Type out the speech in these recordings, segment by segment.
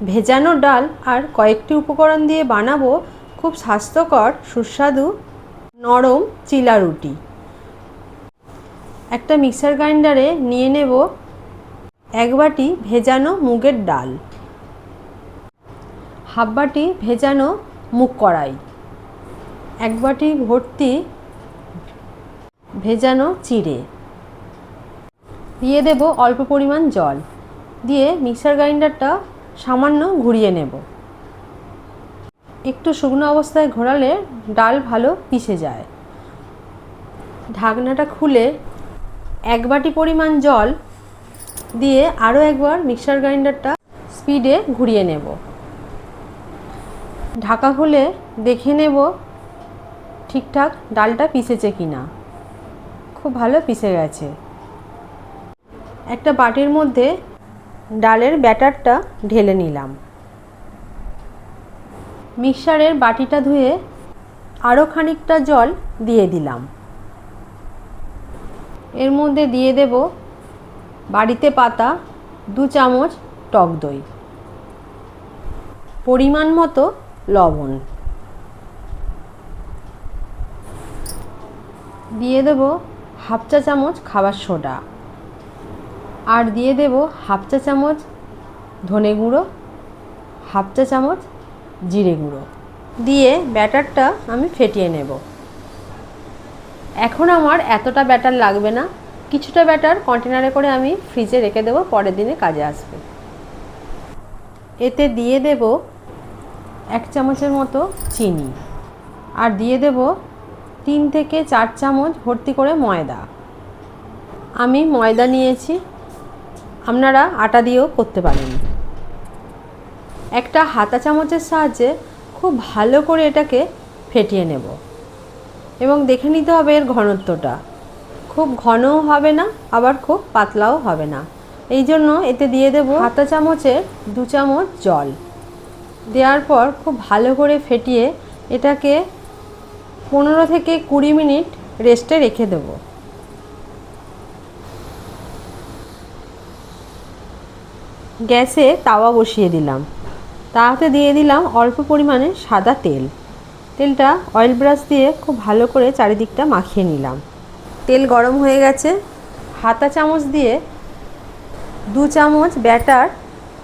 ভেজানো ডাল আর কয়েকটি উপকরণ দিয়ে বানাবো খুব স্বাস্থ্যকর সুস্বাদু নরম চিলা রুটি। একটা মিক্সার গ্রাইন্ডারে নিয়ে নেব 1 বাটি ভেজানো মুগের ডাল, হাফ বাটি ভেজানো মুগ কড়াই, 1 বাটি ভর্তি ভেজানো চিড়ে, দিয়ে দেব অল্প পরিমাণ জল, দিয়ে মিক্সার গ্রাইন্ডারটা সামান্য ঘুরিয়ে নেব। একটু শুকনো অবস্থায় ঘোরালে ডাল ভালো পিষে যায়। ঢাকনাটা খুলে 1 বাটি পরিমাণ জল দিয়ে আরও একবার মিক্সার গ্রাইন্ডারটা স্পিডে ঘুরিয়ে নেব। ঢাকা খুলে দেখে নেব ঠিকঠাক ডালটা পিষেছে কিনা। খুব ভালো পিষে গেছে। একটা বাটির মধ্যে ডালের ব্যাটারটা ঢেলে নিলাম। মিক্সারের বাটিটা ধুয়ে আরও খানিকটা জল দিয়ে দিলাম। এর মধ্যে দিয়ে দেব বাড়িতে পাতা 2 চামচ টক দই, পরিমাণ মতো লবণ, দিয়ে দেব হাফ চা চামচ খাবার সোডা, আর দিয়ে দেব হাফ চা চামচ ধনে গুঁড়ো, হাফ চা চামচ জিরে গুঁড়ো, দিয়ে ব্যাটারটা আমি ফেটিয়ে নেব। এখন আমার এতটা ব্যাটার লাগবে না, কিছুটা ব্যাটার কন্টেনারে করে আমি ফ্রিজে রেখে দেব, পরের দিনে কাজে আসবে। এতে দিয়ে দেব 1 চামচের মতো চিনি, আর দিয়ে দেব 3 থেকে 4 চামচ ভর্তি করে ময়দা। আমি ময়দা নিয়েছি, আপনারা আটা দিয়েও করতে পারেন। একটা হাতা চামচের সাহায্যে খুব ভালো করে এটাকে ফেটিয়ে নেব এবং দেখে নিতে হবে এর ঘনত্বটা। খুব ঘনও হবে না, আবার খুব পাতলাও হবে না। এই জন্য এতে দিয়ে দেব হাতা চামচের 2 চামচ জল। দেওয়ার পর খুব ভালো করে ফেটিয়ে এটাকে 15 থেকে 20 মিনিট রেস্টে রেখে দেব। গ্যাসে তাওয়া বসিয়ে দিলাম, তাতে দিয়ে দিলাম অল্প পরিমাণে সাদা তেল। তেলটা অয়েল ব্রাশ দিয়ে খুব ভালো করে চারিদিকটা মাখিয়ে নিলাম। তেল গরম হয়ে গেছে, হাতা চামচ দিয়ে 2 চামচ ব্যাটার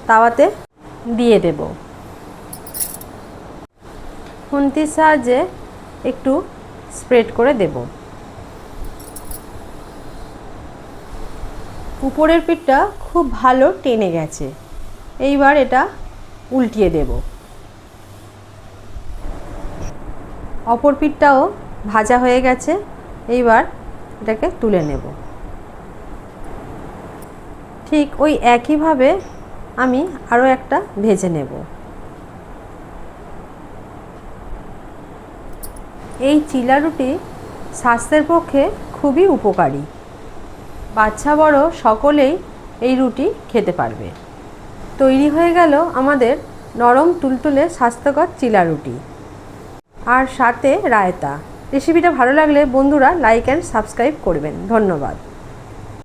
তাওয়াতে দিয়ে দেব। খুন্তির সাহায্যে একটু স্প্রেড করে দেব। উপরের পিঠটা খুব ভালো টেনে গেছে। এইবার এটা উল্টিয়ে দেব। অপর পিঠটাও ভাজা হয়ে গেছে, এইবার এটাকে তুলে নেব। ঠিক ওই একইভাবে আমি আরও একটা ভেজে নেব। এই চিলা রুটি স্বাস্থ্যের পক্ষে খুবই উপকারী। বাচ্চা বড় সকলেই এই রুটি খেতে পারবে। তৈরি হয়ে গেল আমাদের নরম তুলতুলে স্বাস্থ্যকর চিলা রুটি, আর সাথে রায়তা। রেসিপিটা ভালো লাগলে বন্ধুরা লাইক অ্যান্ড সাবস্ক্রাইব করবেন। ধন্যবাদ।